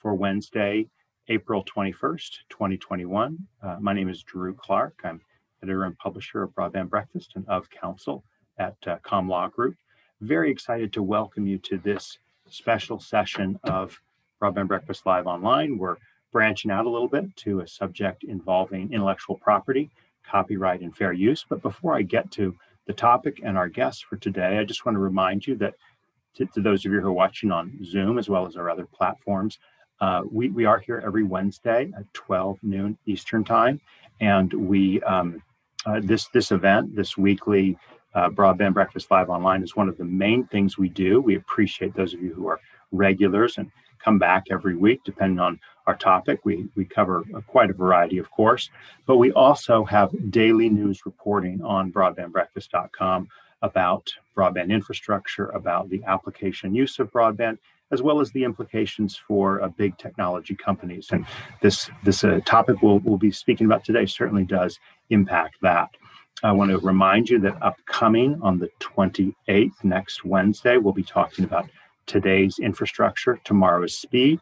for Wednesday, April 21st, 2021. My name is Drew Clark. I'm editor and publisher of Broadband Breakfast and of counsel at ComLaw Group. Very excited to welcome you to this special session of Broadband Breakfast Live Online. We're branching out a little bit to a subject involving intellectual property, copyright, and fair use. But before I get to the topic and our guests for today, I just want to remind you that to those of you who are watching on Zoom, as well as our other platforms, we are here every Wednesday at 12 noon Eastern time. And we this event, this weekly Broadband Breakfast Live Online, is one of the main things we do. We appreciate those of you who are regulars and come back every week, depending on our topic. We cover quite a variety, of course, but we also have daily news reporting on broadbandbreakfast.com about broadband infrastructure, about the application use of broadband, as well as the implications for big technology companies. And this topic we'll be speaking about today certainly does impact that. I want to remind you that upcoming on the 28th, next Wednesday, we'll be talking about today's infrastructure, tomorrow's speed.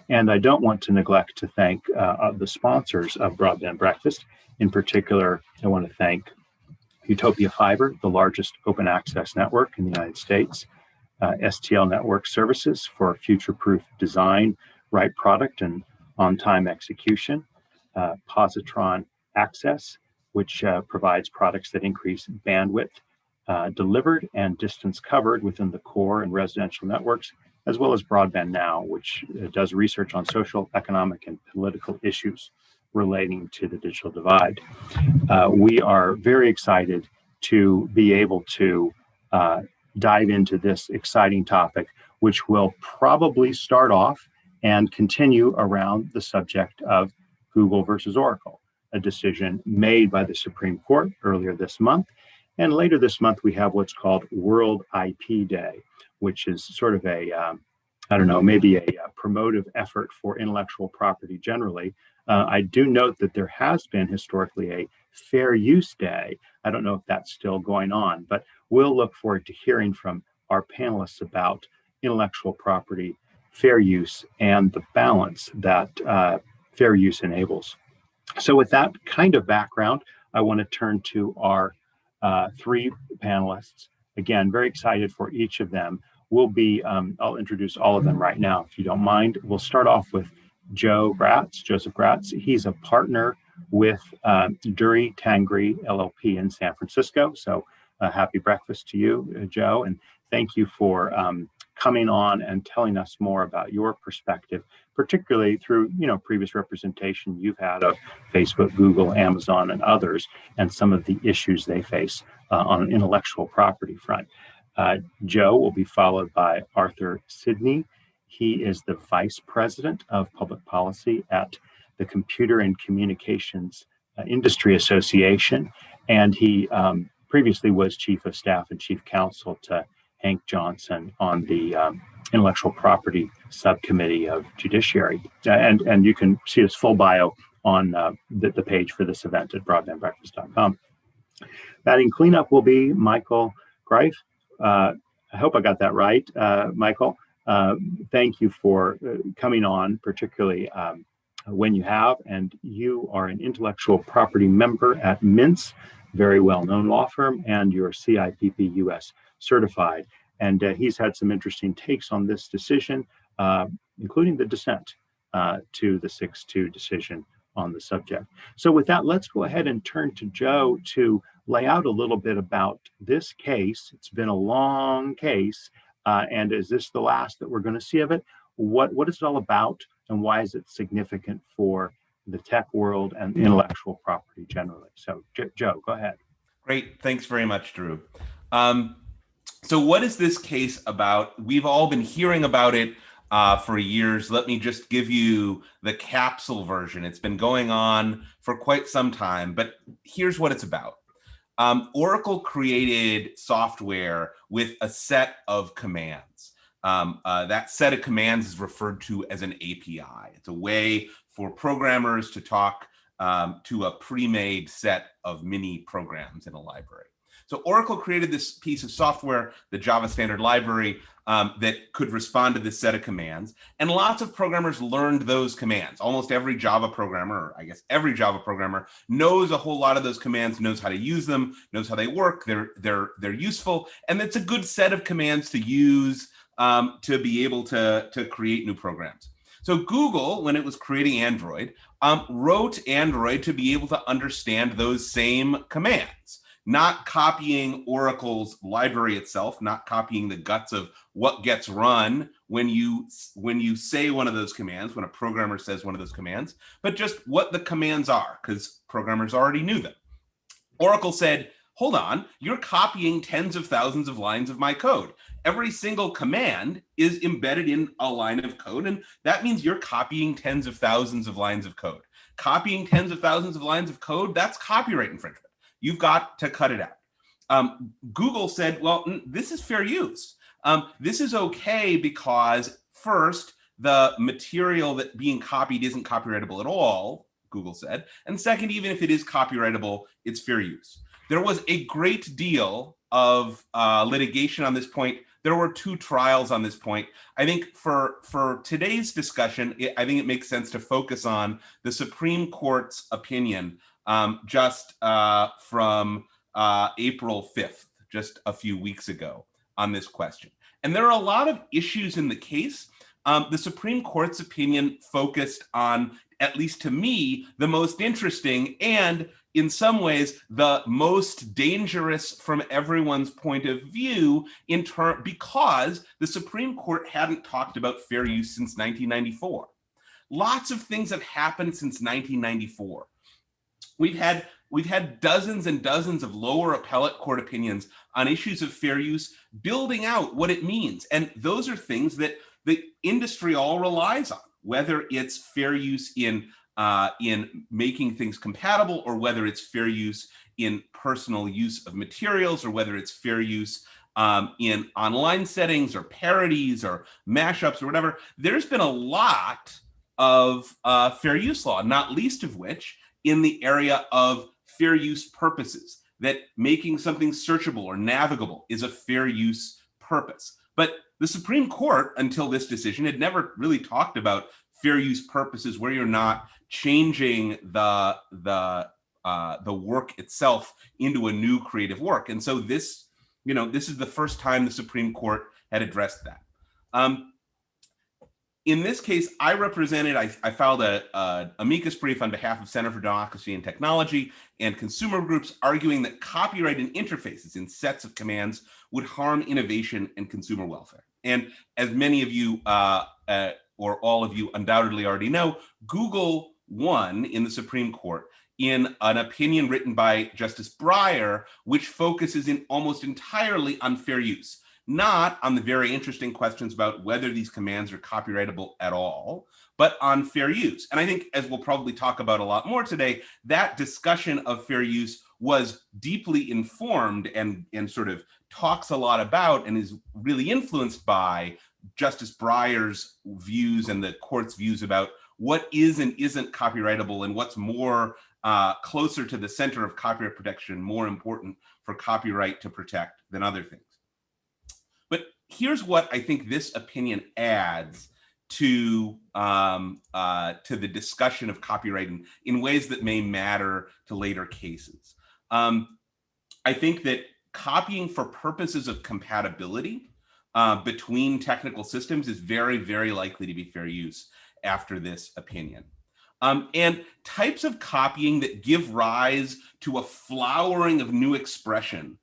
And I don't want to neglect to thank the sponsors of Broadband Breakfast. In particular, I want to thank Utopia Fiber, the largest open access network in the United States, STL Network Services for future-proof design, right product, and on-time execution, Positron Access, which provides products that increase bandwidth delivered and distance covered within the core and residential networks, as well as Broadband Now, which does research on social, economic, and political issues relating to the digital divide. We are very excited to be able to dive into this exciting topic, which will probably start off and continue around the subject of Google versus Oracle, a decision made by the Supreme Court earlier this month. And later this month, we have what's called World IP Day, which is sort of maybe a promotive effort for intellectual property generally. I do note that there has been historically a Fair Use Day. I don't know if that's still going on, but we'll look forward to hearing from our panelists about intellectual property, fair use, and the balance that fair use enables. So with that kind of background, I want to turn to our three panelists. Again, very excited for each of them. I'll introduce all of them right now, if you don't mind. We'll start off with Joseph Gratz. He's a partner with Dury Tangri LLP in San Francisco. So happy breakfast to you, Joe, and thank you for coming on and telling us more about your perspective, particularly through previous representation you've had of Facebook, Google, Amazon, and others, and some of the issues they face on an intellectual property front. Joe will be followed by Arthur Sidney. He is the Vice President of Public Policy at the Computer and Communications Industry Association, and he previously was Chief of Staff and Chief Counsel to Hank Johnson on the Intellectual Property Subcommittee of Judiciary. And you can see his full bio on the page for this event at broadbandbreakfast.com. Batting cleanup will be Michael Greif. I hope I got that right, Michael. Thank you for coming on, particularly when you have, and you are an intellectual property member at Mintz, very well-known law firm, and you're CIPP US certified. And he's had some interesting takes on this decision, including the dissent to the 6-2 decision on the subject. So with that, let's go ahead and turn to Joe to lay out a little bit about this case. It's been a long case, and is this the last that we're going to see of it? What is it all about, and why is it significant for the tech world and intellectual property generally? So Joe, go ahead. Great, thanks very much, Drew. So what is this case about? We've all been hearing about it for years. Let me just give you the capsule version. It's been going on for quite some time, but here's what it's about. Oracle created software with a set of commands. That set of commands is referred to as an API. It's a way for programmers to talk to a pre-made set of mini programs in a library. So Oracle created this piece of software, the Java Standard Library, that could respond to this set of commands. And lots of programmers learned those commands. Almost every Java programmer, or I guess every Java programmer, knows a whole lot of those commands, knows how to use them, knows how they work. They're useful, and it's a good set of commands to use to be able to create new programs. So Google, when it was creating Android, wrote Android to be able to understand those same commands, not copying Oracle's library itself, not copying the guts of what gets run when you say one of those commands, when a programmer says one of those commands, but just what the commands are, because programmers already knew them. Oracle said, hold on, you're copying tens of thousands of lines of my code. Every single command is embedded in a line of code, and that means you're copying tens of thousands of lines of code. Copying tens of thousands of lines of code, that's copyright infringement. You've got to cut it out. Google said, well, this is fair use. This is okay because first, the material that being copied isn't copyrightable at all, Google said. And second, even if it is copyrightable, it's fair use. There was a great deal of litigation on this point. There were 2 trials on this point. I think for today's discussion, I think it makes sense to focus on the Supreme Court's opinion just from April 5th, just a few weeks ago on this question. And there are a lot of issues in the case. The Supreme Court's opinion focused on, at least to me, the most interesting and in some ways the most dangerous from everyone's point of view because the Supreme Court hadn't talked about fair use since 1994. Lots of things have happened since 1994. We've had dozens and dozens of lower appellate court opinions on issues of fair use, building out what it means. And those are things that the industry all relies on, whether it's fair use in making things compatible, or whether it's fair use in personal use of materials, or whether it's fair use in online settings or parodies or mashups or whatever. There's been a lot of fair use law, not least of which in the area of fair use purposes, that making something searchable or navigable is a fair use purpose. But the Supreme Court, until this decision, had never really talked about fair use purposes where you're not changing the work itself into a new creative work. And so this is the first time the Supreme Court had addressed that. In this case, I filed a amicus brief on behalf of Center for Democracy and Technology and consumer groups, arguing that copyright in interfaces in sets of commands would harm innovation and consumer welfare. And as many of you or all of you undoubtedly already know, Google won in the Supreme Court in an opinion written by Justice Breyer, which focuses in almost entirely on fair use, not on the very interesting questions about whether these commands are copyrightable at all, but on fair use. And I think, as we'll probably talk about a lot more today, that discussion of fair use was deeply informed and sort of talks a lot about and is really influenced by Justice Breyer's views and the court's views about what is and isn't copyrightable and what's more closer to the center of copyright protection, more important for copyright to protect than other things. But here's what I think this opinion adds to the discussion of copyright in ways that may matter to later cases. I think that copying for purposes of compatibility between technical systems is very, very likely to be fair use after this opinion. And types of copying that give rise to a flowering of new expression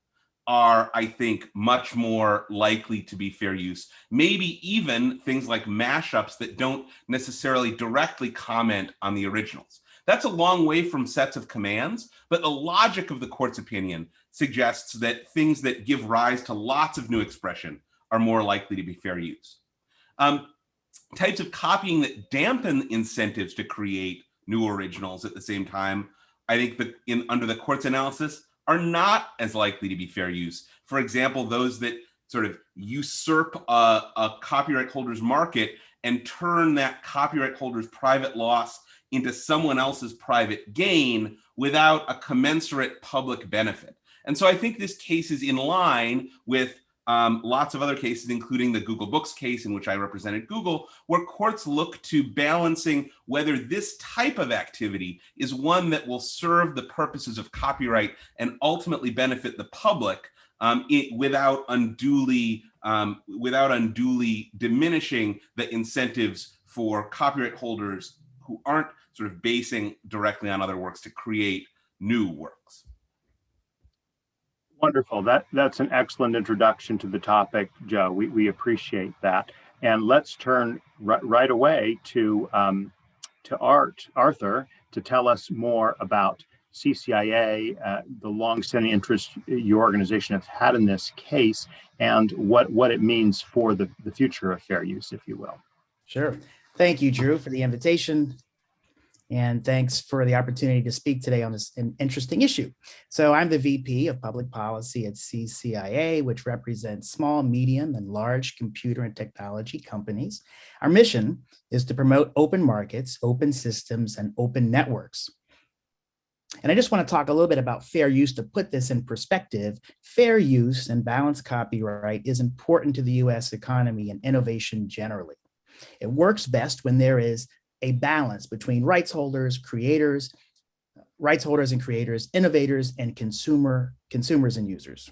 are, I think, much more likely to be fair use. Maybe even things like mashups that don't necessarily directly comment on the originals. That's a long way from sets of commands, but the logic of the court's opinion suggests that things that give rise to lots of new expression are more likely to be fair use. Types of copying that dampen incentives to create new originals at the same time, I think that under the court's analysis, are not as likely to be fair use. For example, those that sort of usurp a copyright holder's market and turn that copyright holder's private loss into someone else's private gain without a commensurate public benefit. And so I think this case is in line with lots of other cases, including the Google Books case in which I represented Google, where courts look to balancing whether this type of activity is one that will serve the purposes of copyright and ultimately benefit the public without unduly diminishing the incentives for copyright holders who aren't sort of basing directly on other works to create new works. Wonderful. That's an excellent introduction to the topic, Joe. We appreciate that. And let's turn right away to Arthur to tell us more about CCIA, the long-standing interest your organization has had in this case, and what it means for the future of fair use, if you will. Sure. Thank you, Drew, for the invitation. And thanks for the opportunity to speak today on this interesting issue. So I'm the VP of Public Policy at CCIA, which represents small, medium, and large computer and technology companies. Our mission is to promote open markets, open systems, and open networks. And I just want to talk a little bit about fair use to put this in perspective. Fair use and balanced copyright is important to the US economy and innovation generally. It works best when there is a balance between rights holders and creators, innovators, and consumers and users.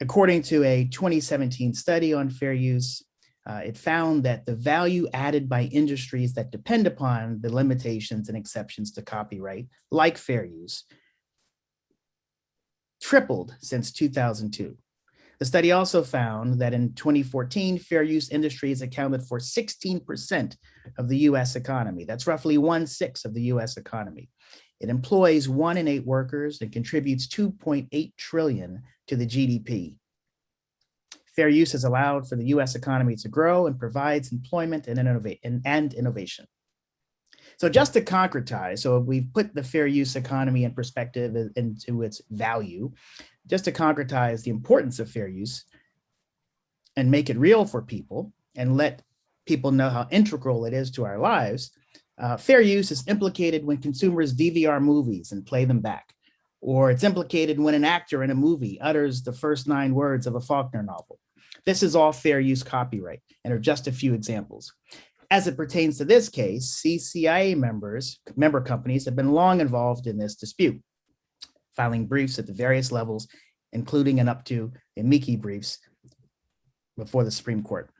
According to a 2017 study on fair use, it found that the value added by industries that depend upon the limitations and exceptions to copyright, like fair use, tripled since 2002. The study also found that in 2014, fair use industries accounted for 16% of the US economy. That's roughly 1/6 of the US economy. It employs 1 in 8 workers and contributes 2.8 trillion to the GDP. Fair use has allowed for the US economy to grow and provides employment and innovation. So just to concretize, so we've put the fair use economy in perspective into its value. Just to concretize the importance of fair use and make it real for people and let people know how integral it is to our lives, fair use is implicated when consumers DVR movies and play them back, or it's implicated when an actor in a movie utters the first 9 words of a Faulkner novel. This is all fair use copyright and are just a few examples. As it pertains to this case, CCIA member companies have been long involved in this dispute, filing briefs at the various levels, including and up to amici briefs before the Supreme Court.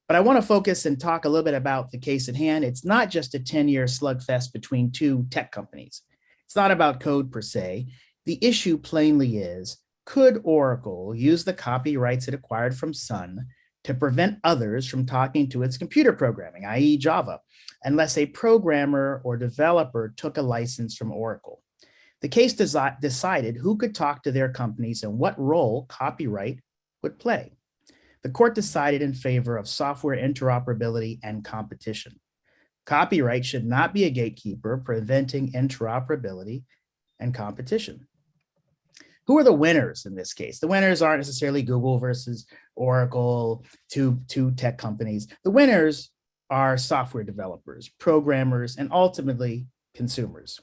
But I want to focus and talk a little bit about the case at hand. It's not just a 10-year slugfest between 2 tech companies. It's not about code per se. The issue plainly is, could Oracle use the copyrights it acquired from Sun to prevent others from talking to its computer programming, i.e. Java, unless a programmer or developer took a license from Oracle? The case decided who could talk to their companies and what role copyright would play. The court decided in favor of software interoperability and competition. Copyright should not be a gatekeeper preventing interoperability and competition. Who are the winners in this case? The winners aren't necessarily Google versus Oracle, two tech companies. The winners are software developers, programmers, and ultimately consumers.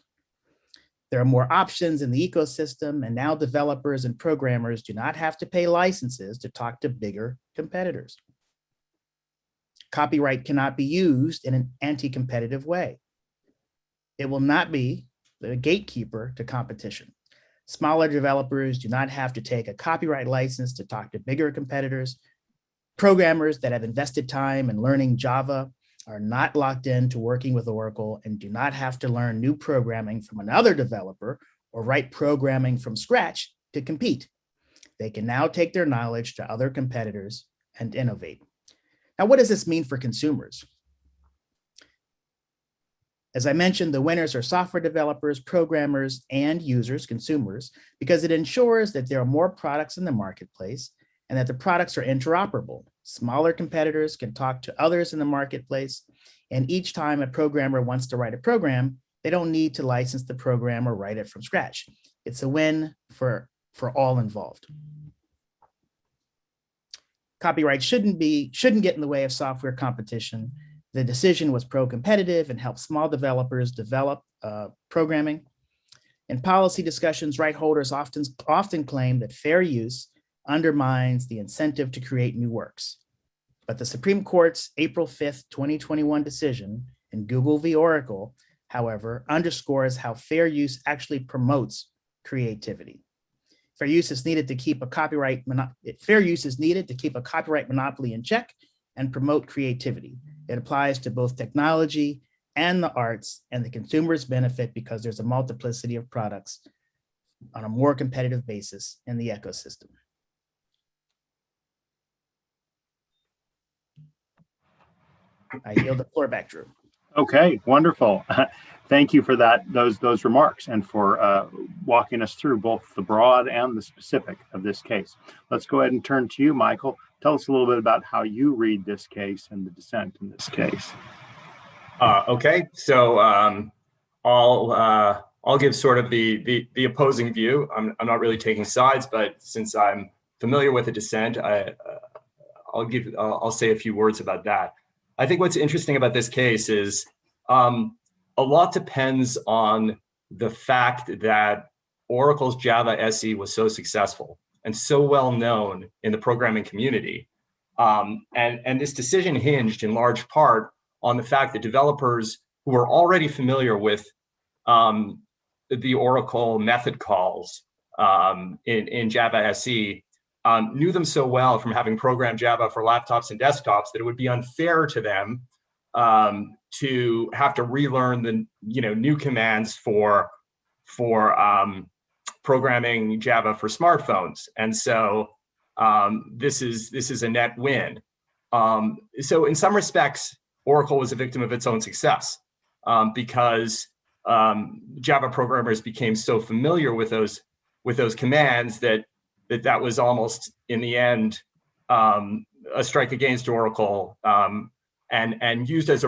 There are more options in the ecosystem, and now developers and programmers do not have to pay licenses to talk to bigger competitors. Copyright cannot be used in an anti-competitive way. It will not be the gatekeeper to competition. Smaller developers do not have to take a copyright license to talk to bigger competitors. Programmers that have invested time in learning Java are not locked into working with Oracle and do not have to learn new programming from another developer or write programming from scratch to compete. They can now take their knowledge to other competitors and innovate. Now, what does this mean for consumers? As I mentioned, the winners are software developers, programmers, and users, consumers, because it ensures that there are more products in the marketplace and that the products are interoperable. Smaller competitors can talk to others in the marketplace, and each time a programmer wants to write a program, they don't need to license the program or write it from scratch. It's a win for all involved. Copyright shouldn't get in the way of software competition. The decision was pro-competitive and helped small developers develop programming. In policy discussions, right holders often claim that fair use undermines the incentive to create new works. But the Supreme Court's April 5th, 2021 decision in Google v. Oracle, however, underscores how fair use actually promotes creativity. Fair use is needed to keep a copyright monopoly in check and promote creativity. It applies to both technology and the arts, and the consumers benefit because there's a multiplicity of products on a more competitive basis in the ecosystem. I yield the floor back, Drew. Okay, wonderful. Thank you for those remarks and for walking us through both the broad and the specific of this case. Let's go ahead and turn to you, Michael. Tell us a little bit about how you read this case and the dissent in this case. Okay, so I'll give sort of the opposing view. I'm not really taking sides, but since I'm familiar with the dissent, I'll say a few words about that. I think what's interesting about this case is a lot depends on the fact that Oracle's Java SE was so successful and so well known in the programming community. And this decision hinged in large part on the fact that developers who were already familiar with the Oracle method calls in Java SE knew them so well from having programmed Java for laptops and desktops that it would be unfair to them to have to relearn the new commands for programming Java for smartphones. And so this is a net win. So in some respects, Oracle was a victim of its own success because Java programmers became so familiar with those commands that was almost in the end a strike against Oracle and used as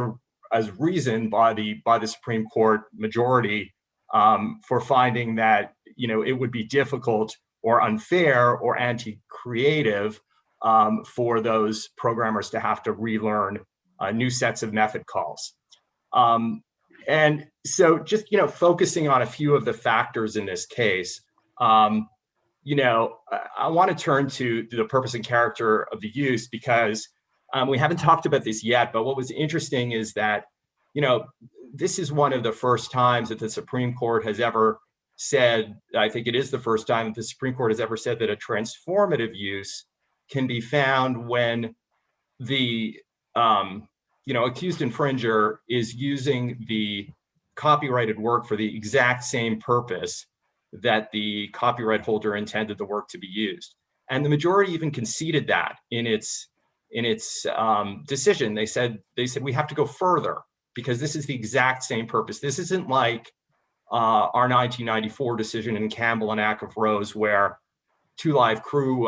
reason by the Supreme Court majority for finding that it would be difficult or unfair or anti-creative for those programmers to have to relearn new sets of method calls. And so just focusing on a few of the factors in this case, I want to turn to the purpose and character of the use because we haven't talked about this yet, but what was interesting is that, this is one of the first times that the Supreme Court has ever said, I think it is the first time that the Supreme Court has ever said that a transformative use can be found when the, accused infringer is using the copyrighted work for the exact same purpose that the copyright holder intended the work to be used. And the majority even conceded that in its decision. They said we have to go further because this is the exact same purpose. This isn't like our 1994 decision in Campbell and Ack of Rose where Two Live Crew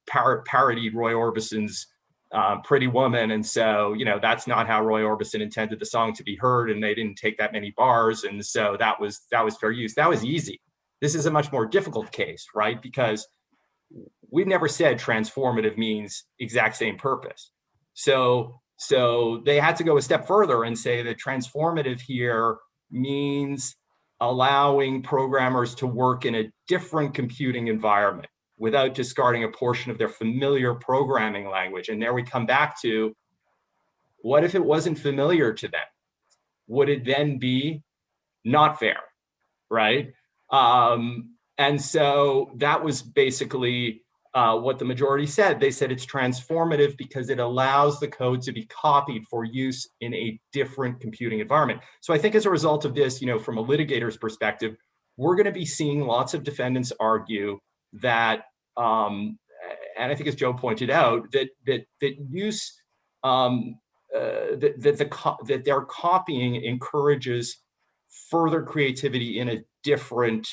parodied Roy Orbison's Pretty Woman. And so, that's not how Roy Orbison intended the song to be heard. And they didn't take that many bars. And so that was fair use. That was easy. This is a much more difficult case, right? Because we've never said transformative means exact same purpose. So they had to go a step further and say that transformative here means allowing programmers to work in a different computing environment without discarding a portion of their familiar programming language. And there we come back to, what if it wasn't familiar to them? Would it then be not fair, right? And so that was basically what the majority said. They said it's transformative because it allows the code to be copied for use in a different computing environment. So I think as a result of this, from a litigator's perspective, we're going to be seeing lots of defendants argue that, and I think as Joe pointed out, that use that their copying encourages further creativity in a different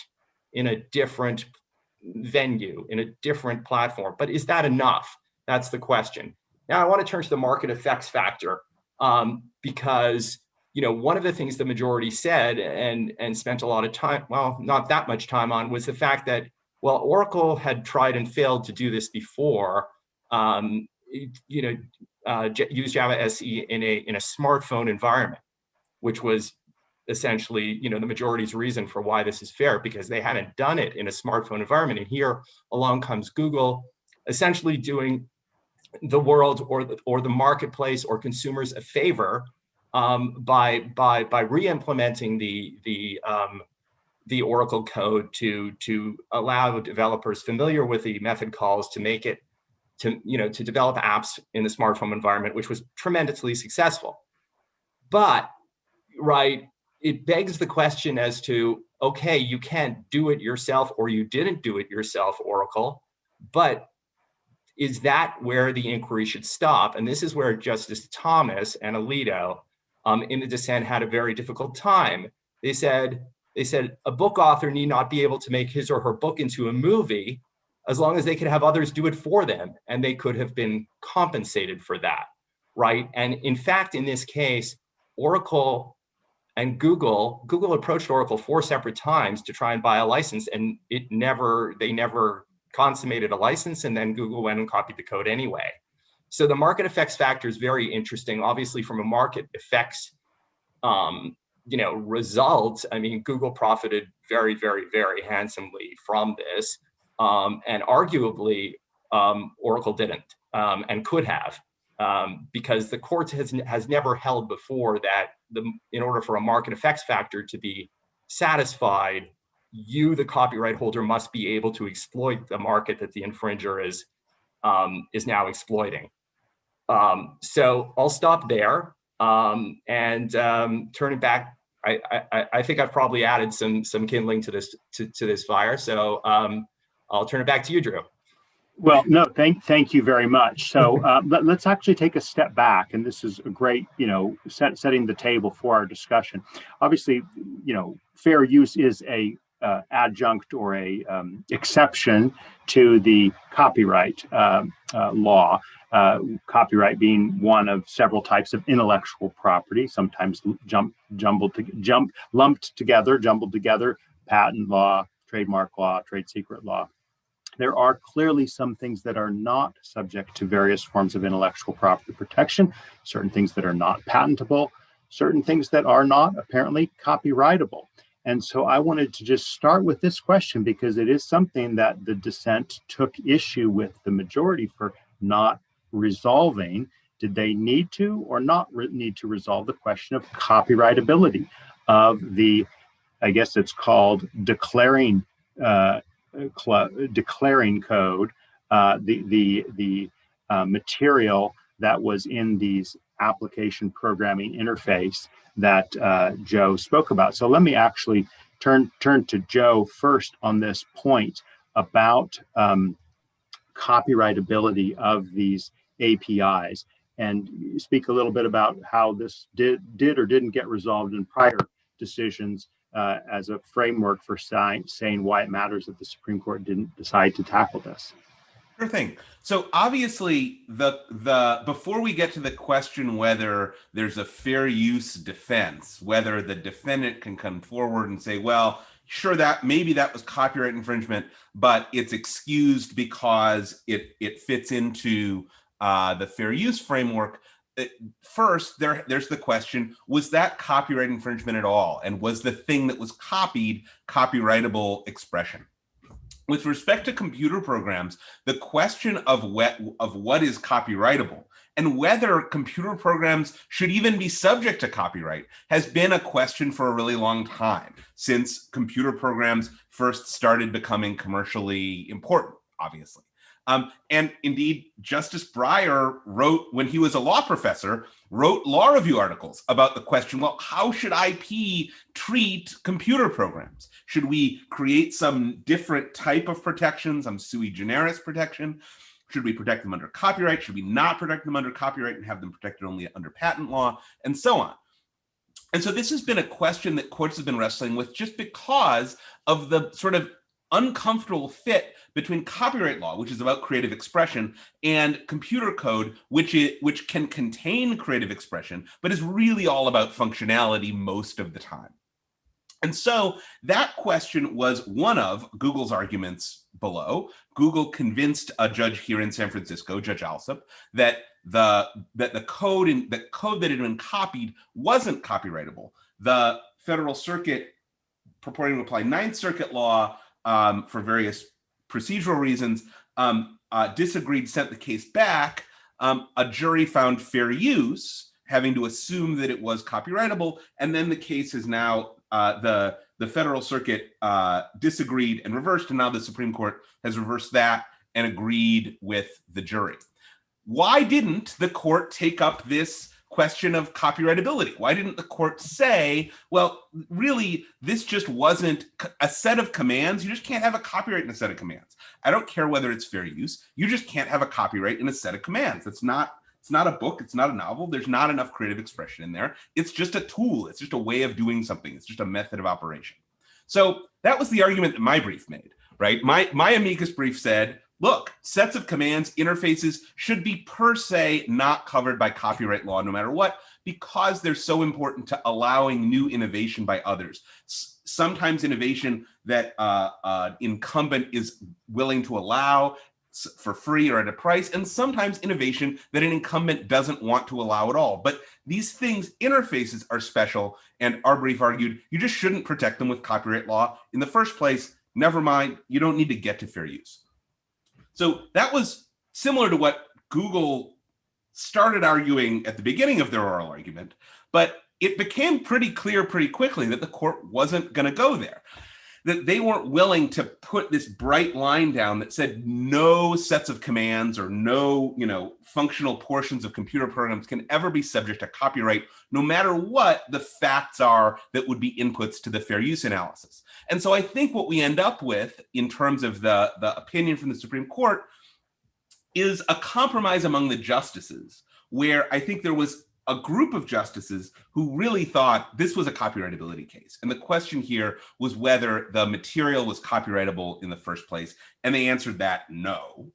venue, in a different platform. But is that enough? That's the question. Now I want to turn to the market effects factor because one of the things the majority said and spent a lot of time, well, not that much time on, was the fact that, well, Oracle had tried and failed to do this before, use Java SE in a smartphone environment, which was essentially, the majority's reason for why this is fair, because they hadn't done it in a smartphone environment. And here along comes Google, essentially doing the world or the marketplace or consumers a favor by re-implementing the Oracle code to allow developers familiar with the method calls to make it to develop apps in the smartphone environment, which was tremendously successful. But right, it begs the question as to, okay, you can't do it yourself, or you didn't do it yourself, Oracle, but is that where the inquiry should stop? And this is where Justice Thomas and Alito in the dissent had a very difficult time. They said a book author need not be able to make his or her book into a movie as long as they could have others do it for them, and they could have been compensated for that, right? And in fact, in this case, Oracle and Google approached Oracle 4 separate times to try and buy a license, and they never consummated a license, and then Google went and copied the code anyway. So the market effects factor is very interesting. Obviously, from a market effects result, I mean, Google profited very, very, very handsomely from this, and arguably Oracle didn't and could have, because the court has never held before that in order for a market effects factor to be satisfied, you, the copyright holder, must be able to exploit the market that the infringer is now exploiting. So I'll stop there and turn it back. I think I've probably added some kindling to this fire. So I'll turn it back to you, Drew. Well, no, thank you very much. So let's actually take a step back, and this is a great, setting the table for our discussion. Obviously, fair use is a adjunct or a exception to the copyright law. Copyright being one of several types of intellectual property, sometimes lumped together, patent law, trademark law, trade secret law. There are clearly some things that are not subject to various forms of intellectual property protection, certain things that are not patentable, certain things that are not apparently copyrightable. And so I wanted to just start with this question, because it is something that the dissent took issue with the majority for not resolving. Did they need to or not need to resolve the question of copyrightability of the, I guess it's called declaring code, the material that was in these application programming interface that Joe spoke about. So let me actually turn to Joe first on this point about copyrightability of these APIs, and speak a little bit about how this did or didn't get resolved in prior decisions as a framework for saying why it matters that the Supreme Court didn't decide to tackle this. Sure thing. So obviously, the before we get to the question whether there's a fair use defense, whether the defendant can come forward and say, well, sure, that maybe that was copyright infringement, but it's excused because it fits into the fair use framework. First, there's the question, was that copyright infringement at all? And was the thing that was copied copyrightable expression? With respect to computer programs, the question of what is copyrightable and whether computer programs should even be subject to copyright has been a question for a really long time, since computer programs first started becoming commercially important, obviously. And indeed, Justice Breyer wrote, when he was a law professor, wrote law review articles about the question, well, how should IP treat computer programs? Should we create some different type of protection, some sui generis protection? Should we protect them under copyright? Should we not protect them under copyright and have them protected only under patent law, and so on? And so this has been a question that courts have been wrestling with just because of the sort of uncomfortable fit between copyright law, which is about creative expression, and computer code, which can contain creative expression, but is really all about functionality most of the time. And so that question was one of Google's arguments below. Google convinced a judge here in San Francisco, Judge Alsop, that the code that had been copied wasn't copyrightable. The Federal Circuit, purporting to apply Ninth Circuit law for various procedural reasons, disagreed, sent the case back. A jury found fair use, having to assume that it was copyrightable, and then the case is now the Federal Circuit disagreed and reversed, and now the Supreme Court has reversed that and agreed with the jury. Why didn't the court take up this question of copyrightability? Why didn't the court say, well, really, this just wasn't a set of commands. You just can't have a copyright in a set of commands. I don't care whether it's fair use. You just can't have a copyright in a set of commands. It's not a book. It's not a novel. There's not enough creative expression in there. It's just a tool. It's just a way of doing something. It's just a method of operation. So that was the argument that my brief made, right? My amicus brief said, look, sets of commands, interfaces should be per se not covered by copyright law no matter what, because they're so important to allowing new innovation by others. Sometimes innovation that incumbent is willing to allow for free or at a price, and sometimes innovation that an incumbent doesn't want to allow at all. But these things, interfaces, are special, and our brief argued you just shouldn't protect them with copyright law in the first place. Never mind, you don't need to get to fair use. So that was similar to what Google started arguing at the beginning of their oral argument, but it became pretty clear pretty quickly that the court wasn't going to go there, that they weren't willing to put this bright line down that said no sets of commands or no, functional portions of computer programs can ever be subject to copyright, no matter what the facts are that would be inputs to the fair use analysis. And so I think what we end up with in terms of the opinion from the Supreme Court is a compromise among the justices, where I think there was a group of justices who really thought this was a copyrightability case. And the question here was whether the material was copyrightable in the first place. And they answered that no.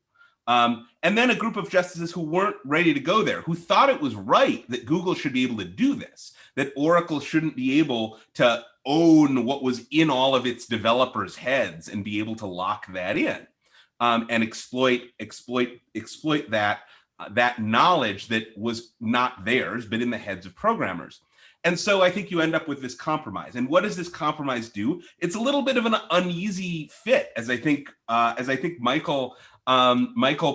And then a group of justices who weren't ready to go there, who thought it was right that Google should be able to do this, that Oracle shouldn't be able to own what was in all of its developers' heads and be able to lock that in and exploit that knowledge that was not theirs, but in the heads of programmers. And so I think you end up with this compromise. And what does this compromise do? It's a little bit of an uneasy fit, as I think Michael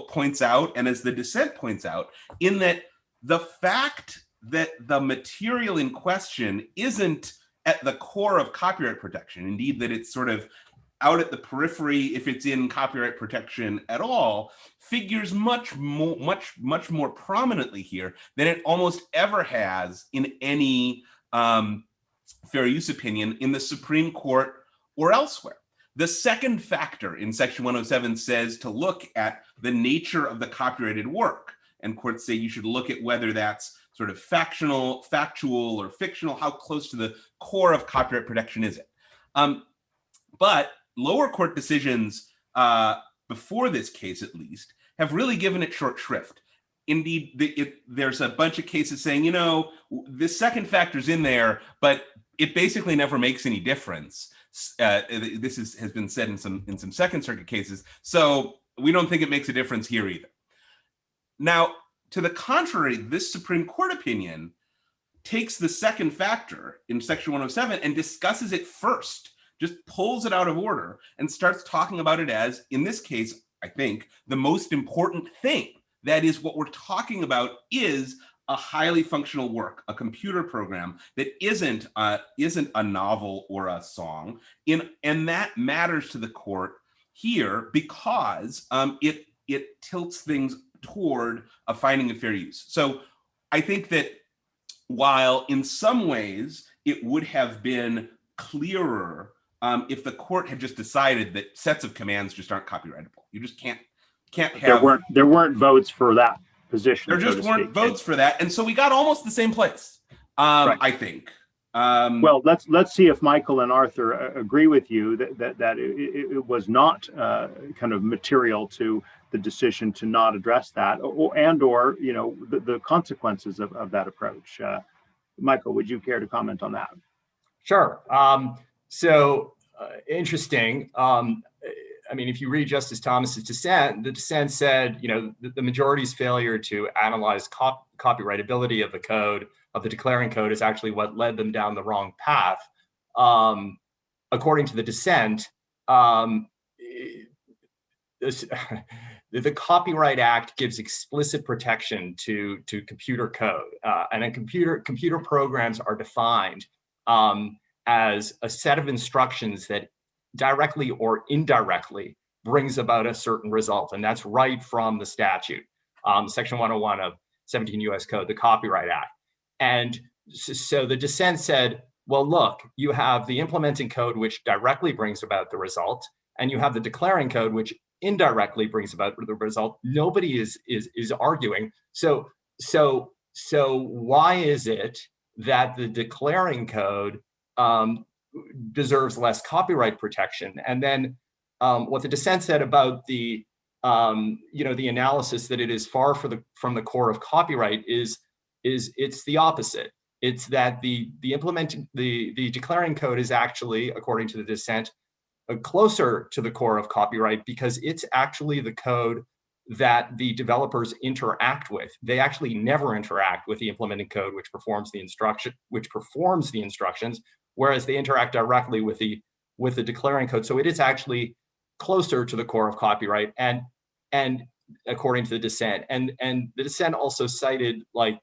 points out, and as the dissent points out, in that the fact that the material in question isn't at the core of copyright protection, indeed that it's sort of out at the periphery, if it's in copyright protection at all, figures much more prominently here than it almost ever has in any fair use opinion in the Supreme Court or elsewhere. The second factor in Section 107 says to look at the nature of the copyrighted work, and courts say you should look at whether that's sort of factual or fictional, how close to the core of copyright protection is it? But lower court decisions before this case, at least, have really given it short shrift. Indeed, there's a bunch of cases saying, this second factor's in there, but it basically never makes any difference. This has been said in some Second Circuit cases, so we don't think it makes a difference here either. Now, to the contrary, this Supreme Court opinion takes the second factor in Section 107 and discusses it first, just pulls it out of order and starts talking about it as, in this case, I think, the most important thing. That is, what we're talking about is a highly functional work, a computer program that isn't a novel or a song, and that matters to the court here because it tilts things toward a finding of fair use. So I think that while in some ways it would have been clearer if the court had just decided that sets of commands just aren't copyrightable. You just can't have. There weren't votes for that position. There just weren't votes for that, and so we got almost the same place. Right. I think. Well, let's see if Michael and Arthur agree with you that it was not kind of material to the decision to not address that, or the consequences of that approach. Michael, would you care to comment on that? Sure. Interesting. If you read Justice Thomas's dissent, the dissent said, the majority's failure to analyze copyrightability of the code, of the declaring code, is actually what led them down the wrong path according to the dissent, the Copyright Act gives explicit protection to computer code, and then computer programs are defined as a set of instructions that directly or indirectly brings about a certain result, and that's right from the statute, Section 101 of 17 U.S. Code, the Copyright Act. And so the dissent said, well, look, you have the implementing code, which directly brings about the result, and you have the declaring code, which indirectly brings about the result. Nobody is arguing. So why is it that the declaring code deserves less copyright protection? And then what the dissent said about the the analysis that it is far from the core of copyright is it's the opposite. It's that the declaring code is actually, according to the dissent, closer to the core of copyright because it's actually the code that the developers interact with. They actually never interact with the implementing code, which performs the instructions, whereas they interact directly with the declaring code. So it is actually closer to the core of copyright, and according to the dissent, and the dissent also cited, like,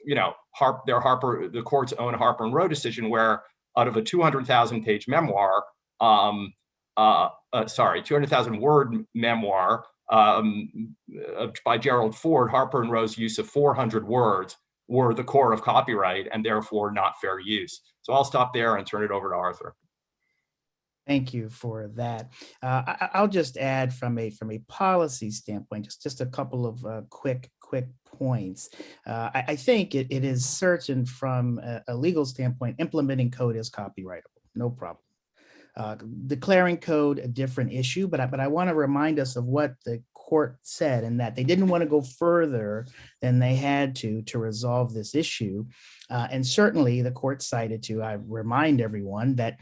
the court's own Harper and Row decision, where out of a 200,000 page memoir, 200,000 word memoir by Gerald Ford, Harper and Row's use of 400 words were the core of copyright and therefore not fair use. So I'll stop there and turn it over to Arthur. Thank you for that. I'll just add from a policy standpoint, just a couple of quick points. I think it is certain from a legal standpoint, implementing code is copyrightable, no problem. Declaring code, a different issue, but I want to remind us of what the court said, and that they didn't want to go further than they had to resolve this issue. And certainly the court cited to, I remind everyone that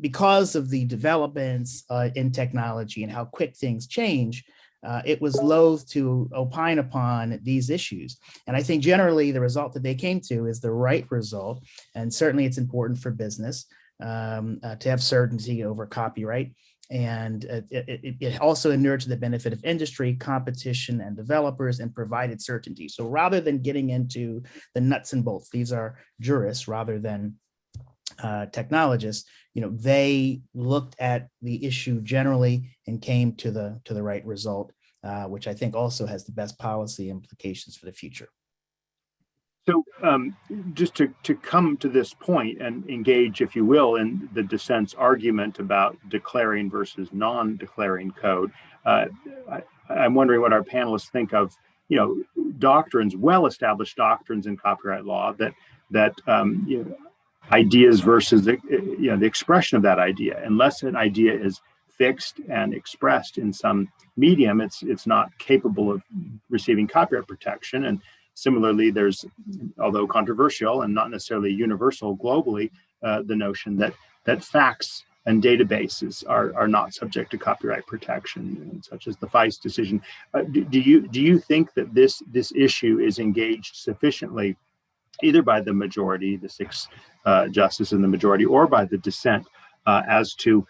because of the developments in technology and how quick things change, it was loath to opine upon these issues. And I think generally the result that they came to is the right result. And certainly it's important for business to have certainty over copyright. And it also inured to the benefit of industry, competition, and developers, and provided certainty. So rather than getting into the nuts and bolts, these are jurists rather than technologists, they looked at the issue generally and came to the right result, which I think also has the best policy implications for the future. So just to come to this point and engage, if you will, in the dissent's argument about declaring versus non-declaring code, I'm wondering what our panelists think of, doctrines, well-established doctrines in copyright law that ideas versus the expression of that idea. Unless an idea is fixed and expressed in some medium, it's not capable of receiving copyright protection. And similarly, there's, although controversial and not necessarily universal globally, the notion that facts and databases are not subject to copyright protection, such as the Feist decision. Do you think that this issue is engaged sufficiently, either by the majority, the 6 justices in the majority, or by the dissent, as to?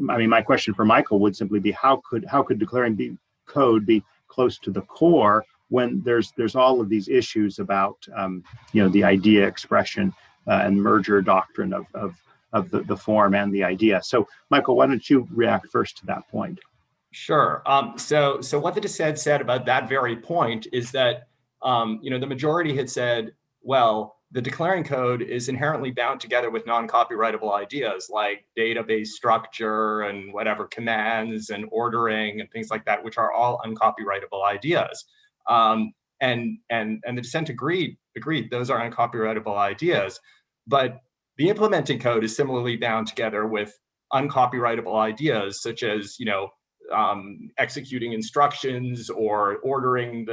I mean, my question for Michael would simply be, how could declaring code be close to the core when there's all of these issues about the idea expression and merger doctrine of the form and the idea? So Michael, why don't you react first to that point? Sure. So what the dissent said about that very point is that the majority had said, well, the declaring code is inherently bound together with non-copyrightable ideas like database structure and whatever commands and ordering and things like that, which are all uncopyrightable ideas. And the dissent agreed those are uncopyrightable ideas, but the implementing code is similarly bound together with uncopyrightable ideas, such as executing instructions or ordering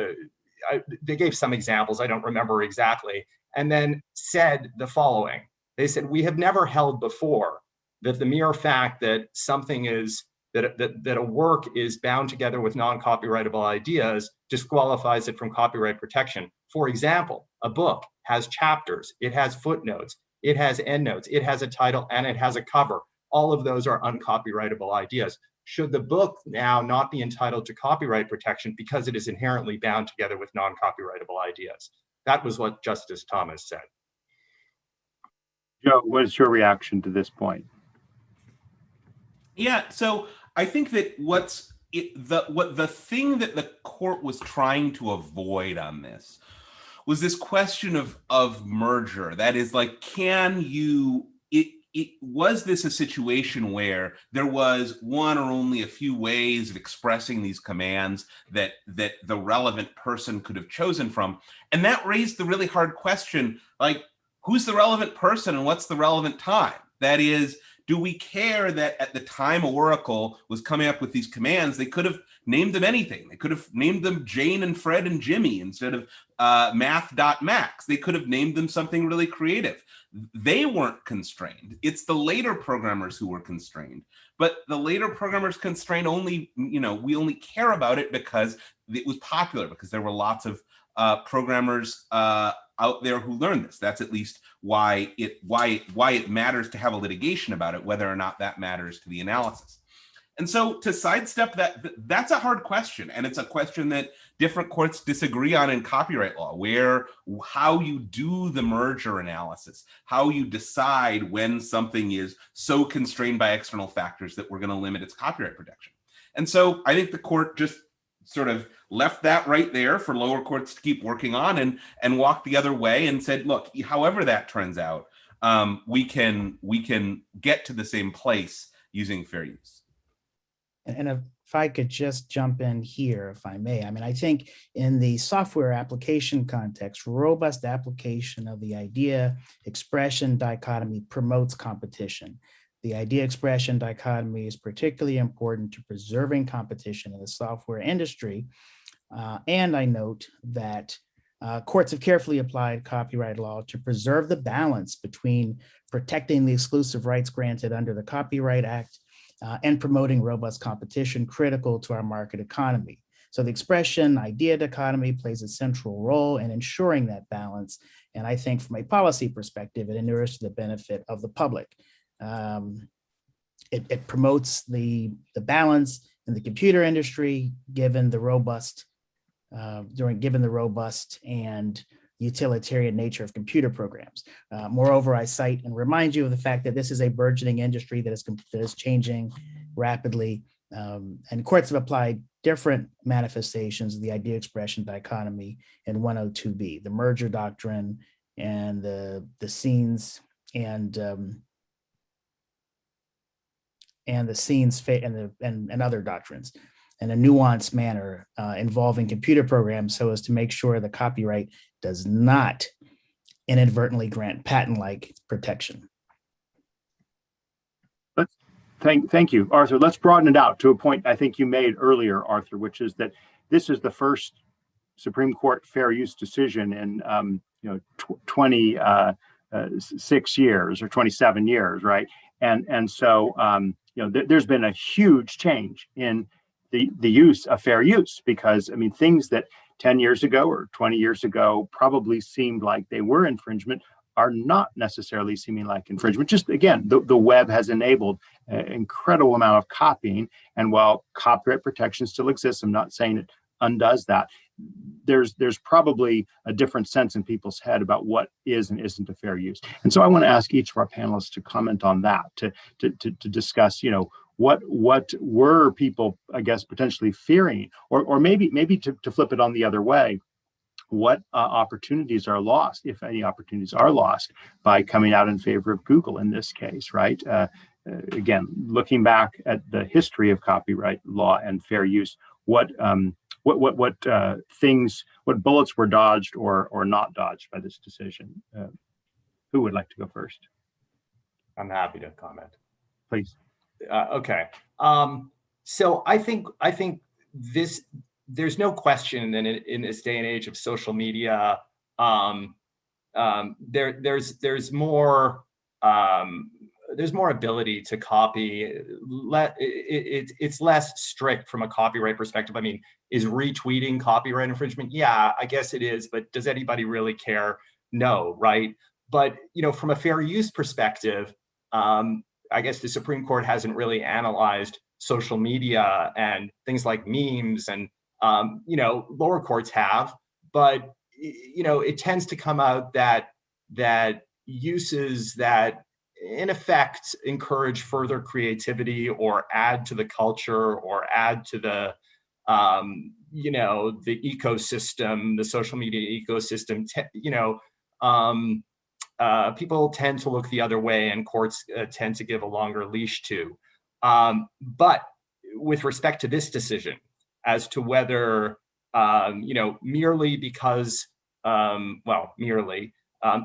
they gave some examples, I don't remember exactly, and then said the following. They said, we have never held before that the mere fact that something is that a work is bound together with non-copyrightable ideas disqualifies it from copyright protection. For example, a book has chapters, it has footnotes, it has endnotes, it has a title, and it has a cover. All of those are uncopyrightable ideas. Should the book now not be entitled to copyright protection because it is inherently bound together with non-copyrightable ideas? That was what Justice Thomas said. Joe, what is your reaction to this point? Yeah, so I think that the thing that the court was trying to avoid on this was this question of merger. That is, like, was this a situation where there was one or only a few ways of expressing these commands that the relevant person could have chosen from? And that raised the really hard question, like, who's the relevant person and what's the relevant time? That is, do we care that at the time Oracle was coming up with these commands, they could have named them anything? They could have named them Jane and Fred and Jimmy instead of math.max. They could have named them something really creative. They weren't constrained. It's the later programmers who were constrained. But the later programmers constrained only, we only care about it because it was popular, because there were lots of programmers out there who learned this. That's at least why it matters to have a litigation about it, whether or not that matters to the analysis. And so to sidestep that's a hard question. And it's a question that different courts disagree on in copyright law, how you do the merger analysis, how you decide when something is so constrained by external factors that we're going to limit its copyright protection. And so I think the court just sort of left that right there for lower courts to keep working on and walked the other way and said, look, however that turns out, we can get to the same place using fair use. And if I could just jump in here, if I may, I think in the software application context, robust application of the idea expression dichotomy promotes competition. The idea expression dichotomy is particularly important to preserving competition in the software industry. And I note that courts have carefully applied copyright law to preserve the balance between protecting the exclusive rights granted under the Copyright Act and promoting robust competition critical to our market economy. So the expression idea dichotomy plays a central role in ensuring that balance. And I think from a policy perspective, it inures to the benefit of the public. It promotes the balance in the computer industry, given the robust and utilitarian nature of computer programs. Moreover, I cite and remind you of the fact that this is a burgeoning industry that is changing rapidly, and courts have applied different manifestations of the idea expression dichotomy in 102B, the merger doctrine and the scenes and other doctrines in a nuanced manner involving computer programs, so as to make sure the copyright does not inadvertently grant patent-like protection. Thank you, Arthur. Let's broaden it out to a point I think you made earlier, Arthur, which is that this is the first Supreme Court fair use decision in 26 years or 27 years, right? And so there's been a huge change in the use of fair use, because things that 10 years ago or 20 years ago probably seemed like they were infringement are not necessarily seeming like infringement. Just again, the web has enabled an incredible amount of copying, and while copyright protection still exists, I'm not saying it undoes that. There's probably a different sense in people's head about what is and isn't a fair use. And so I want to ask each of our panelists to comment on that, to discuss, what were people, I guess, potentially fearing, or maybe to flip it on the other way, what opportunities are lost, if any opportunities are lost, by coming out in favor of Google in this case, right? Again, looking back at the history of copyright law and fair use, what bullets were dodged or not dodged by this decision? Who would like to go first? I'm happy to comment. Please. Okay. So I think this, there's no question that in this day and age of social media, there's more ability to copy. It's less strict from a copyright perspective. Is retweeting copyright infringement? Yeah, I guess it is, but does anybody really care? No, right? But from a fair use perspective, I guess the Supreme Court hasn't really analyzed social media and things like memes, and lower courts have. But it tends to come out that uses that in effect encourage further creativity or add to the culture or add to the the ecosystem, the social media ecosystem, people tend to look the other way, and courts tend to give a longer leash to. But with respect to this decision, as to whether, merely because,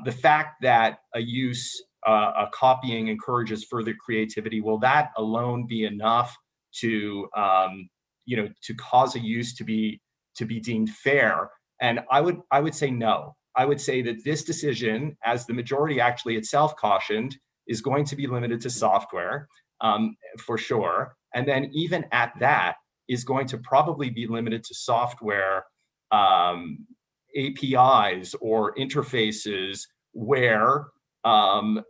the fact that a copying encourages further creativity, will that alone be enough to, to cause a use to be deemed fair? And I would say no. I would say that this decision, as the majority actually itself cautioned, is going to be limited to software, for sure. And then even at that, is going to probably be limited to software APIs or interfaces where a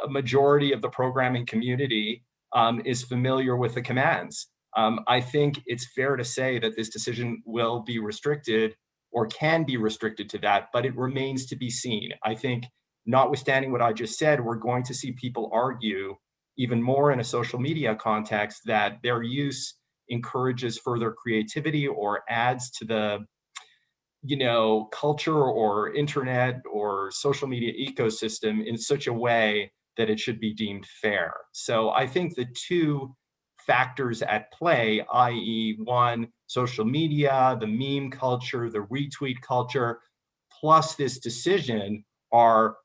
majority of the programming community is familiar with the commands. I think it's fair to say that this decision will be restricted or can be restricted to that, but it remains to be seen. I think, notwithstanding what I just said, we're going to see people argue even more in a social media context that their use encourages further creativity or adds to the culture or internet or social media ecosystem in such a way that it should be deemed fair. So I think the two factors at play, i.e., one, social media, the meme culture, the retweet culture, plus this decision are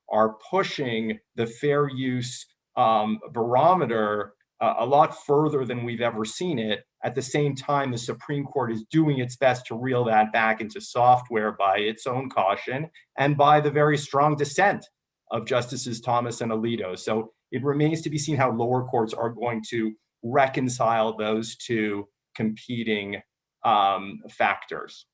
pushing the fair use barometer a lot further than we've ever seen it. At the same time, the Supreme Court is doing its best to reel that back into software by its own caution and by the very strong dissent of Justices Thomas and Alito. So it remains to be seen how lower courts are going to reconcile those two competing factors.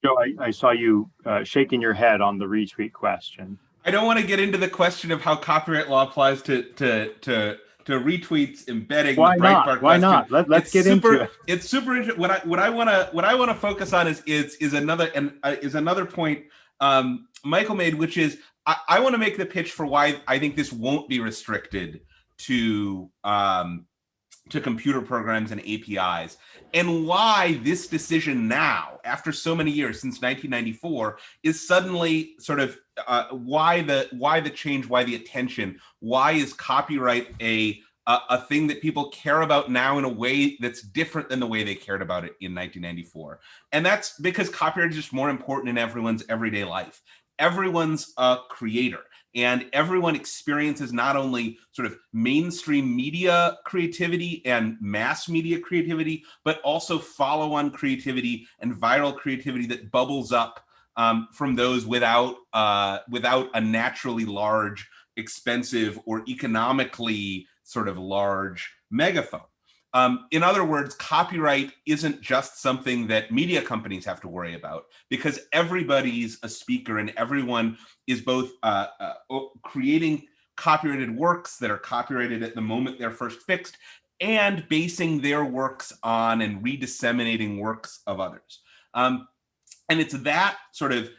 Joe, I saw you shaking your head on the retweet question. I don't want to get into the question of how copyright law applies to retweets embedding. Why the not? Breitbart Why question. not? Let's get into it. It's super interesting. What I want to focus on is another point Michael made, which is I want to make the pitch for why I think this won't be restricted to computer programs and APIs, and why this decision now, after so many years, since 1994, is suddenly sort of why the change, why the attention, why is copyright a thing that people care about now in a way that's different than the way they cared about it in 1994. And that's because copyright is just more important in everyone's everyday life. Everyone's a creator. And everyone experiences not only sort of mainstream media creativity and mass media creativity, but also follow-on creativity and viral creativity that bubbles up from those without a naturally large, expensive, or economically sort of large megaphone. In other words, copyright isn't just something that media companies have to worry about, because everybody's a speaker and everyone is both creating copyrighted works that are copyrighted at the moment they're first fixed and basing their works on and redisseminating works of others. And it's that sort of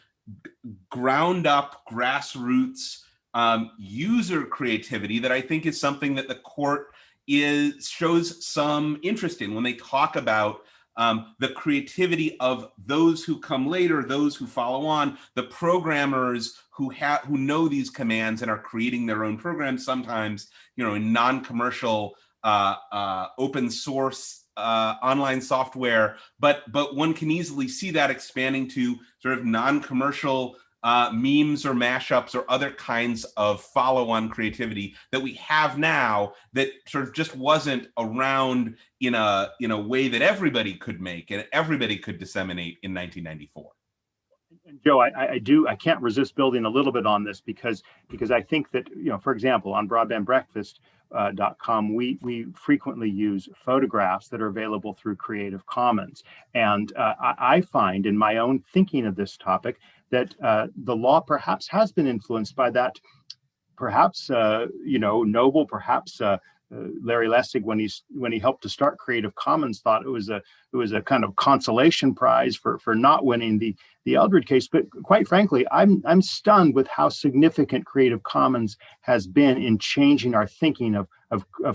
ground up, grassroots user creativity that I think is something that the court shows some interest in when they talk about the creativity of those who come later, those who follow on, the programmers who know these commands and are creating their own programs, sometimes in non-commercial open source online software, but one can easily see that expanding to sort of non-commercial memes or mashups or other kinds of follow-on creativity that we have now that sort of just wasn't around in a way that everybody could make and everybody could disseminate in 1994. And Joe, I can't resist building a little bit on this because I think that, for example, on broadbandbreakfast.com, we frequently use photographs that are available through Creative Commons. And I find in my own thinking of this topic that the law perhaps has been influenced by that, perhaps Noble, perhaps Larry Lessig, when he helped to start Creative Commons, thought it was a kind of consolation prize for not winning the Eldred case. But quite frankly, I'm stunned with how significant Creative Commons has been in changing our thinking of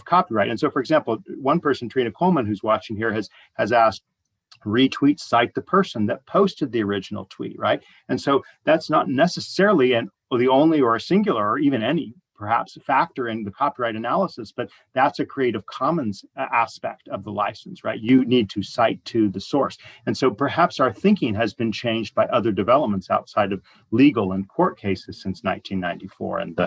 copyright. And so, for example, one person, Trina Coleman, who's watching here, has asked, retweet cite the person that posted the original tweet, right? And so that's not necessarily the only or a singular or even any perhaps factor in the copyright analysis, but that's a Creative Commons aspect of the license, right? You need to cite to the source. And so perhaps our thinking has been changed by other developments outside of legal and court cases since 1994 and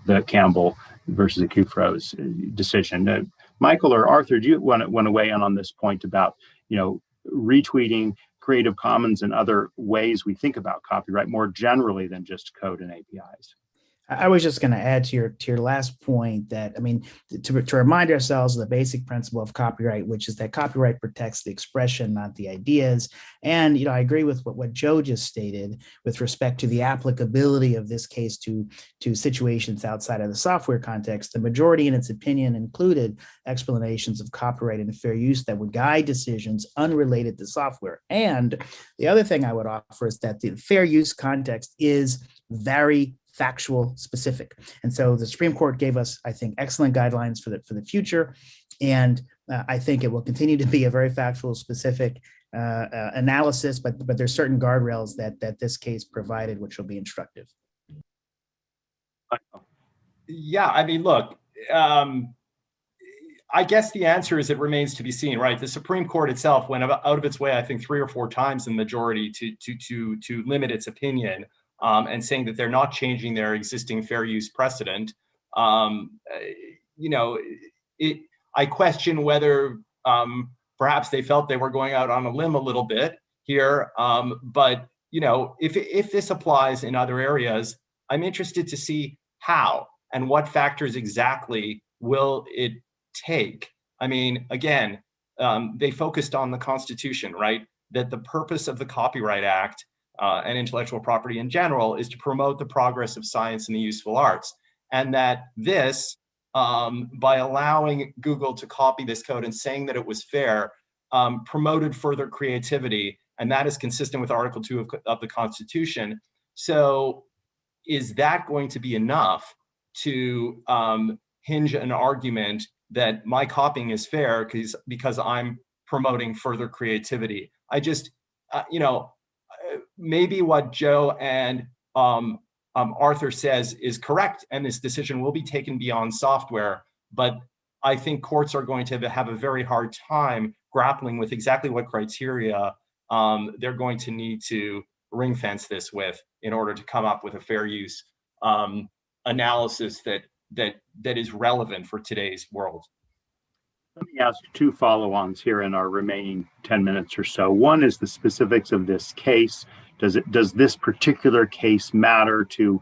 the Campbell versus Akufro's decision. Michael or Arthur, do you want to weigh in on this point about, retweeting, Creative Commons, and other ways we think about copyright more generally than just code and APIs? I was just going to add to your last point that, to remind ourselves of the basic principle of copyright, which is that copyright protects the expression, not the ideas. And, I agree with what Joe just stated with respect to the applicability of this case to situations outside of the software context. The majority, in its opinion, included explanations of copyright and fair use that would guide decisions unrelated to software. And the other thing I would offer is that the fair use context is very factual specific. And so the Supreme Court gave us, I think, excellent guidelines for the future. And I think it will continue to be a very factual specific analysis, but there's certain guardrails that this case provided, which will be instructive. Yeah, look, I guess the answer is it remains to be seen, right? The Supreme Court itself went out of its way, I think, 3 or 4 times in the majority to limit its opinion. And saying that they're not changing their existing fair use precedent. I question whether perhaps they felt they were going out on a limb a little bit here. But if this applies in other areas, I'm interested to see how and what factors exactly will it take. Again, they focused on the Constitution, right? That the purpose of the Copyright Act and intellectual property in general is to promote the progress of science and the useful arts. And that this, by allowing Google to copy this code and saying that it was fair, promoted further creativity. And that is consistent with Article 2 of the Constitution. So is that going to be enough to hinge an argument that my copying is fair because I'm promoting further creativity? I just, maybe what Joe and Arthur says is correct, and this decision will be taken beyond software. But I think courts are going to have a very hard time grappling with exactly what criteria they're going to need to ring fence this with in order to come up with a fair use analysis that is relevant for today's world. Let me ask 2 follow-ons here in our remaining 10 minutes or so. One is the specifics of this case. Does this particular case matter to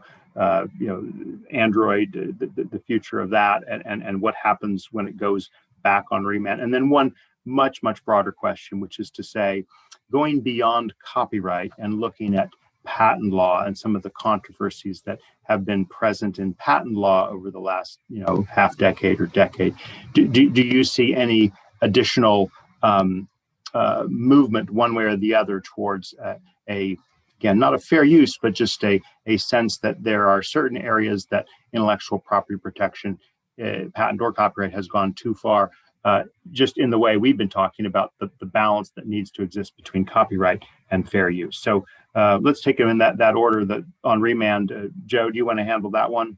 Android, the future of that, and what happens when it goes back on remand? And then one much broader question, which is to say, going beyond copyright and looking at patent law and some of the controversies that have been present in patent law over the last half decade or decade. Do you see any additional movement one way or the other towards again, not a fair use, but just a sense that there are certain areas that intellectual property protection, patent or copyright, has gone too far, just in the way we've been talking about the balance that needs to exist between copyright and fair use? So let's take them in that order. That on remand. Joe, do you want to handle that one?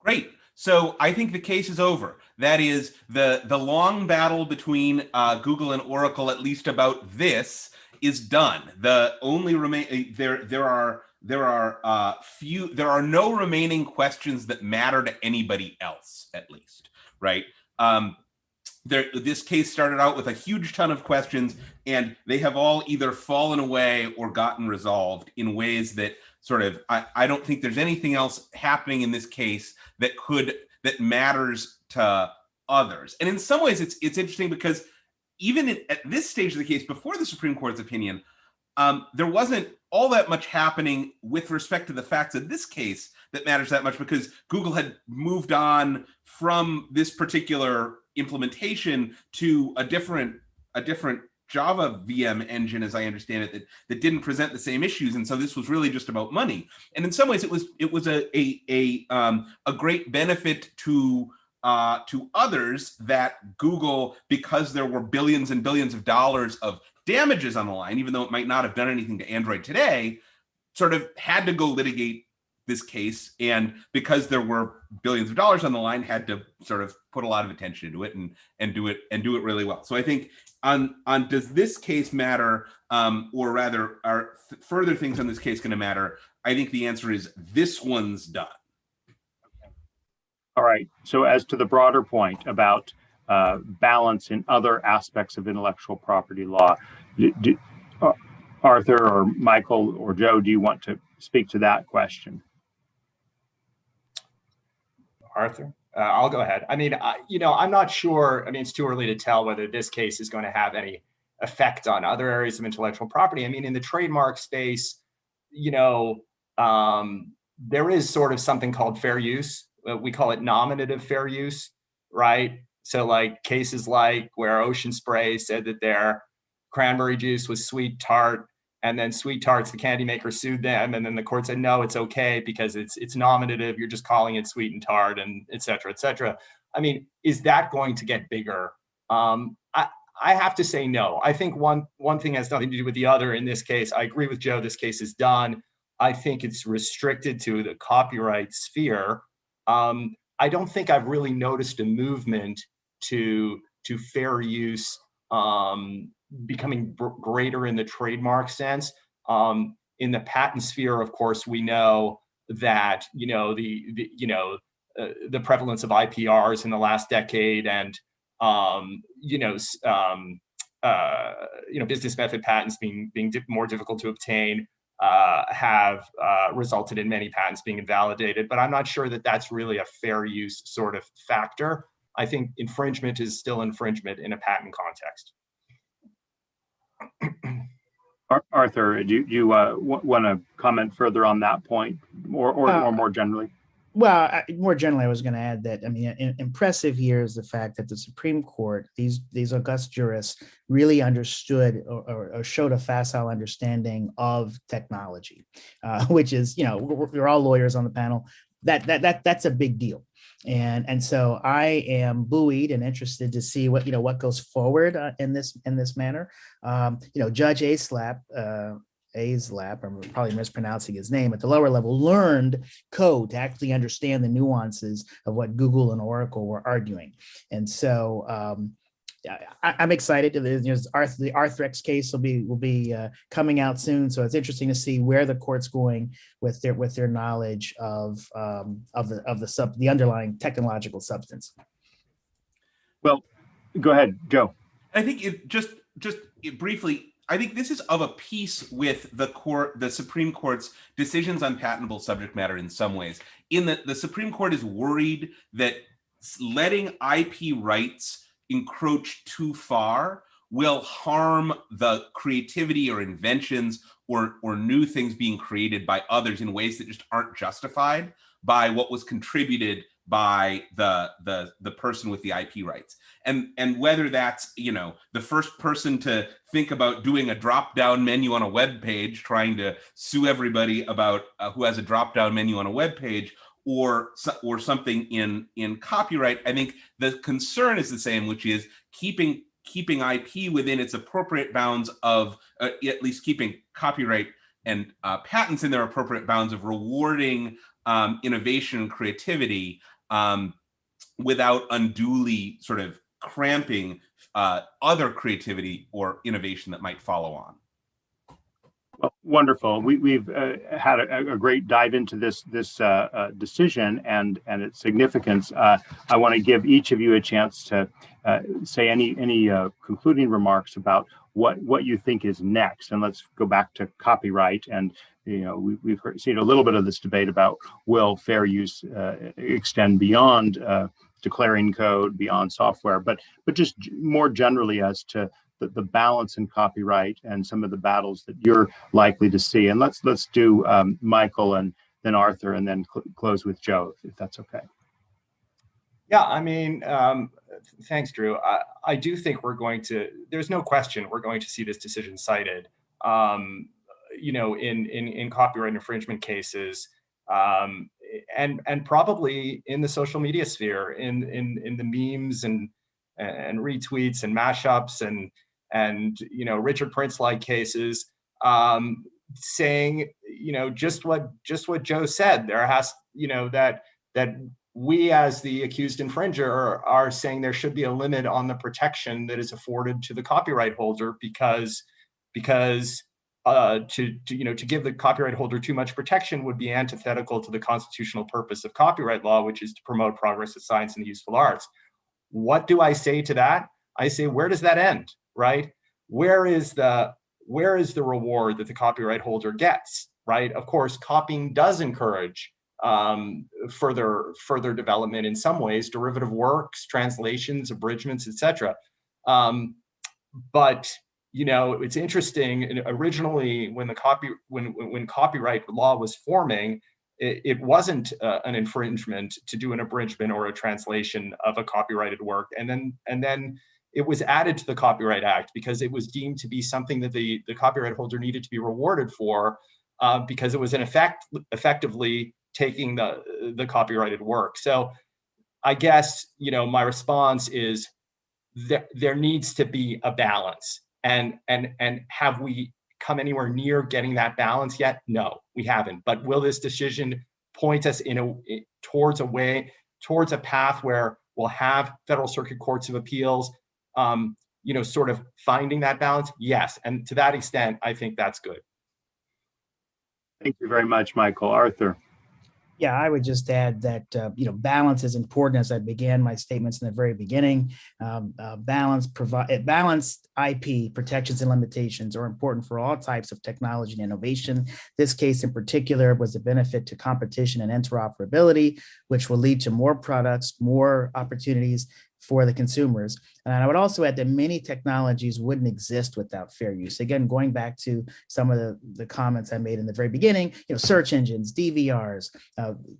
Great. So I think the case is over. That is the long battle between Google and Oracle, at least about this, is done. The only there are no remaining questions that matter to anybody else, at least, right? This case started out with a huge ton of questions, and they have all either fallen away or gotten resolved in ways that sort of, I don't think there's anything else happening in this case that matters to others. And in some ways, it's interesting because even at this stage of the case, before the Supreme Court's opinion, there wasn't all that much happening with respect to the facts of this case that matters that much, because Google had moved on from this particular implementation to a different Java VM engine, as I understand it, that didn't present the same issues, and so this was really just about money. And in some ways, it was a great benefit to others that Google, because there were billions and billions of dollars of damages on the line, even though it might not have done anything to Android today, sort of had to go litigate this case, and because there were billions of dollars on the line, had to sort of put a lot of attention into it and do it really well. So I think on does this case matter, or rather, are further things on this case going to matter? I think the answer is this one's done. All right. So as to the broader point about balance in other aspects of intellectual property law, Arthur or Michael or Joe, do you want to speak to that question? Arthur, I'll go ahead. I mean, I'm not sure. I mean, it's too early to tell whether this case is going to have any effect on other areas of intellectual property. I mean, in the trademark space, there is sort of something called fair use. We call it nominative fair use, right? So like cases like where Ocean Spray said that their cranberry juice was sweet tart, and then Sweet Tarts, the candy maker, sued them, and then the court said, no, it's okay because it's nominative. You're just calling it sweet and tart, and et cetera, et cetera. I mean, is that going to get bigger? I have to say no. I think one thing has nothing to do with the other. In this case, I agree with Joe. This case is done. I think it's restricted to the copyright sphere. I don't think I've really noticed a movement to fair use becoming greater in the trademark sense. In the patent sphere, of course, we know that the prevalence of IPRs in the last decade and business method patents being more difficult to obtain have resulted in many patents being invalidated. But I'm not sure that that's really a fair use sort of factor. I think infringement is still infringement in a patent context. Arthur, do you want to comment further on that point, or more generally? Well, more generally, I was going to add that, I mean, impressive here is the fact that the Supreme Court, these august jurists, really understood or showed a facile understanding of technology, which is, we're all lawyers on the panel. That's a big deal. And so I am buoyed and interested to see what goes forward in this manner. Judge Aslap, I'm probably mispronouncing his name, at the lower level, learned code to actually understand the nuances of what Google and Oracle were arguing. And so I'm excited. The Arthrex case will be coming out soon, so it's interesting to see where the court's going with their knowledge of the underlying technological substance. Well, go ahead, Joe. I think briefly, I think this is of a piece with the Supreme Court's decisions on patentable subject matter in some ways, in that the Supreme Court is worried that letting IP rights encroach too far will harm the creativity or inventions or new things being created by others in ways that just aren't justified by what was contributed by the person with the IP rights. And whether that's, the first person to think about doing a drop-down menu on a web page, trying to sue everybody about who has a drop-down menu on a web page, or something in copyright, I think the concern is the same, which is keeping IP within its appropriate bounds of, at least keeping copyright and patents in their appropriate bounds of rewarding innovation and creativity without unduly sort of cramping other creativity or innovation that might follow on. Well, wonderful. We've had a great dive into this decision and its significance. I want to give each of you a chance to say any concluding remarks about what you think is next. And let's go back to copyright. And we've seen a little bit of this debate about will fair use extend beyond declaring code, beyond software, but just more generally as to the balance in copyright and some of the battles that you're likely to see. And let's do Michael and then Arthur, and then close with Joe, if that's okay. Yeah, I mean, thanks, Drew. I do think there's no question we're going to see this decision cited, in copyright infringement cases, and probably in the social media sphere, in the memes and retweets and mashups and Richard Prince-like cases, saying just what Joe said. There has that we as the accused infringer are saying there should be a limit on the protection that is afforded to the copyright holder because to give the copyright holder too much protection would be antithetical to the constitutional purpose of copyright law, which is to promote progress of science and the useful arts. What do I say to that? I say, where does that end, right? Where is the reward that the copyright holder gets, right? Of course, copying does encourage further development in some ways, derivative works, translations, abridgments, etc. But it's interesting. Originally, when copyright law was forming, it wasn't an infringement to do an abridgment or a translation of a copyrighted work, and then it was added to the Copyright Act because it was deemed to be something that the copyright holder needed to be rewarded for, because it was effectively taking the copyrighted work. So I guess my response is there needs to be a balance, and have we come anywhere near getting that balance yet? No, we haven't. But will this decision point us towards a path where we'll have federal circuit courts of appeals sort of finding that balance? Yes, and to that extent I think that's good. Thank you very much, Michael. Arthur. Yeah, I would just add that balance is important. As I began my statements in the very beginning, balanced IP protections and limitations are important for all types of technology and innovation. This case in particular was a benefit to competition and interoperability, which will lead to more products, more opportunities for the consumers. And I would also add that many technologies wouldn't exist without fair use. Again, going back to some of the comments I made in the very beginning, search engines, DVRs,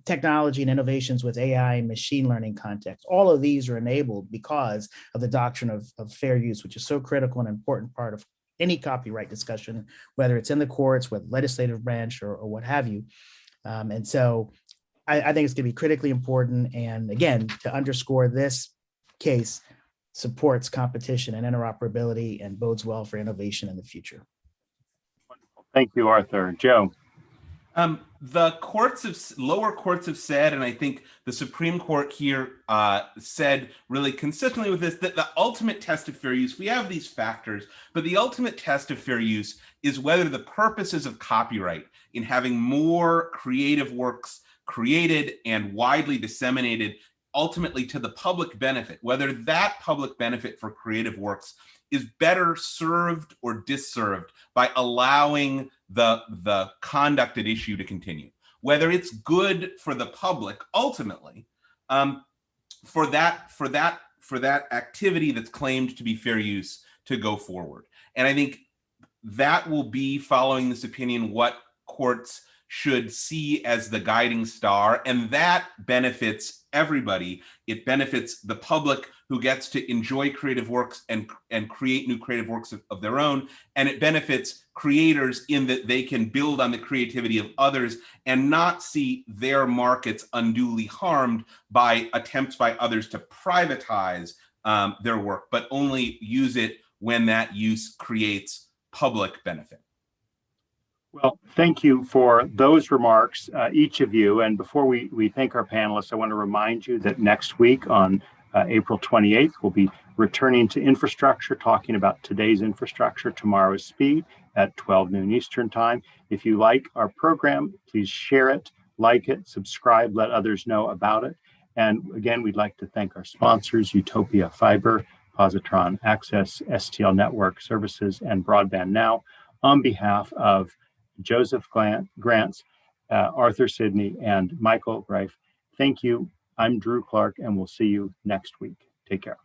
technology and innovations with AI and machine learning context, all of these are enabled because of the doctrine of fair use, which is so critical and important part of any copyright discussion, whether it's in the courts, with legislative branch or what have you. And so I think it's going to be critically important. And again, to underscore, this case supports competition and interoperability and bodes well for innovation in the future. Wonderful. Thank you, Arthur. Joe. The lower courts have said, and I think the Supreme Court here said really consistently with this, that the ultimate test of fair use, we have these factors, but the ultimate test of fair use is whether the purposes of copyright in having more creative works created and widely disseminated ultimately to the public benefit, whether that public benefit for creative works is better served or disserved by allowing the conduct at issue to continue, whether it's good for the public ultimately for that activity that's claimed to be fair use to go forward. And I think that will be, following this opinion, what courts should see as the guiding star, and that benefits everybody. It benefits the public, who gets to enjoy creative works and create new creative works of their own, and it benefits creators in that they can build on the creativity of others and not see their markets unduly harmed by attempts by others to privatize their work, but only use it when that use creates public benefit. Well, thank you for those remarks, each of you. And before we thank our panelists, I want to remind you that next week on April 28th, we'll be returning to infrastructure, talking about today's infrastructure, tomorrow's speed at 12 noon Eastern time. If you like our program, please share it, like it, subscribe, let others know about it. And again, we'd like to thank our sponsors, Utopia Fiber, Positron Access, STL Network Services, and Broadband Now. On behalf of Joseph Grants, Arthur Sidney, and Michael Greif, thank you. I'm Drew Clark, and we'll see you next week. Take care.